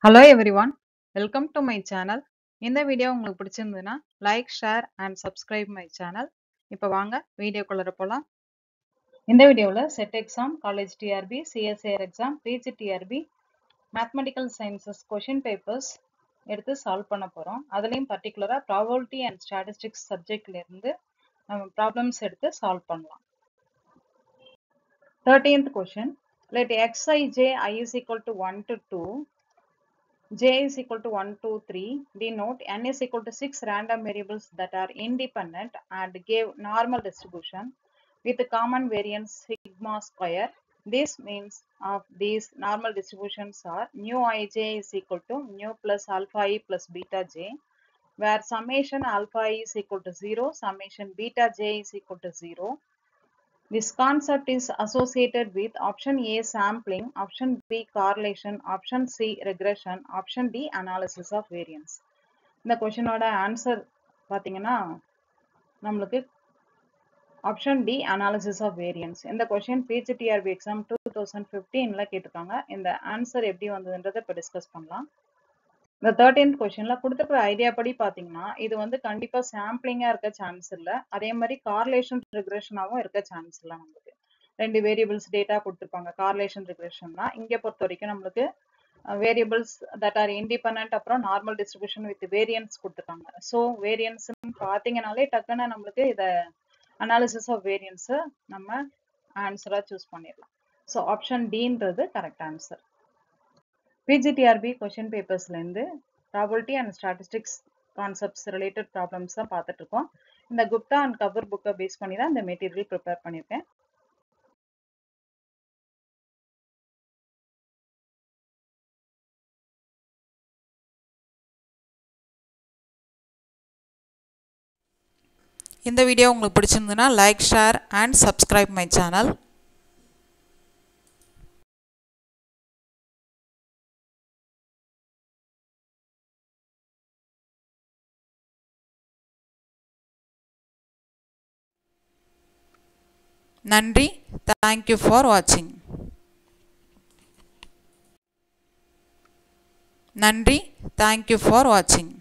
Hello everyone, welcome to my channel. இந்த video உங்களுக்கு பிடிச்சிருந்ததுன்னா like, share and subscribe my channel. இப்போ வாங்க வீடியோக்குள்ள போலாம். இந்த வீடியோவில் SET exam, college TRB, CSIR exam, PG TRB, mathematical sciences question papers எடுத்து சால்வ் பண்ண போகிறோம். அதுலேயும் பர்டிகுலராக ப்ராபபிலிட்டி அண்ட் ஸ்டாட்டிஸ்டிக்ஸ் சப்ஜெக்ட்லேருந்து நம்ம ப்ராப்ளம்ஸ் எடுத்து சால்வ் பண்ணலாம். 13th question. Let xij I is equal to 1 to 2. J is equal to 1, 2, 3. Denote n is equal to 6 random variables that are independent and give normal distribution with common variance sigma square. This means of these normal distributions are nu ij is equal to nu plus alpha I plus beta j, where summation alpha I is equal to 0, summation beta j is equal to 0. This concept is associated with option A sampling, option B correlation, option C regression, option D analysis of variance. இந்த கொஸ்டினோட answer பார்த்தீங்கன்னா நம்மளுக்கு option D analysis of variance. இந்த question PG TRB exam 2015ல கேட்டிருக்காங்க. இந்த answer எப்படி வந்ததுன்றதை இப்போ discuss பண்ணலாம். இந்த 13th கொஸ்டின்ல கொடுத்துருக்கிற ஐடியா படி பார்த்தீங்கன்னா இது வந்து கண்டிப்பாக சாம்பிளிங்காக இருக்க சான்ஸ் இல்லை, அதே மாதிரி கார்லேஷன் ரிக்ரெஷனாகவும் இருக்க சான்ஸ் இல்லை. நம்மளுக்கு ரெண்டு வேரியபிள்ஸ் டேட்டா கொடுத்துருப்பாங்க. கார்லேஷன் ரிக்ரெஷன்னா இங்கே பொறுத்த வரைக்கும் நம்மளுக்கு வேரியபிள்ஸ் தட் ஆர் இண்டிபெண்ட், அப்புறம் நார்மல் டிஸ்ட்ரிபியூஷன் வித் வேரியன்ஸ் கொடுத்துருக்காங்க. ஸோ வேரியன்ஸ் பார்த்தீங்கன்னாலே டக்குன்னு நம்மளுக்கு இதை அனாலிசிஸ் ஆஃப் வேரியன்ஸை நம்ம ஆன்சராக சூஸ் பண்ணிடலாம். ஸோ ஆப்ஷன் டின்றது கரெக்ட் ஆன்சர். பிஜிடிஆர்பி கொஷின் பேப்பர்ஸ்லேருந்து probability and statistics concepts related problems தான் பார்த்துட்டு இருக்கோம். இந்த குப்தா அண்ட் கபூர் புக்கை பேஸ் பண்ணி தான் இந்த மெட்டீரியல் ப்ரிப்பேர் பண்ணியிருக்கேன். இந்த வீடியோ உங்களுக்கு பிடிச்சிருந்ததுன்னா like, share and subscribe my channel. நன்றி. தேங்க்யூ ஃபார் வாட்சிங். நன்றி. தேங்க்யூ ஃபார் வாட்சிங்.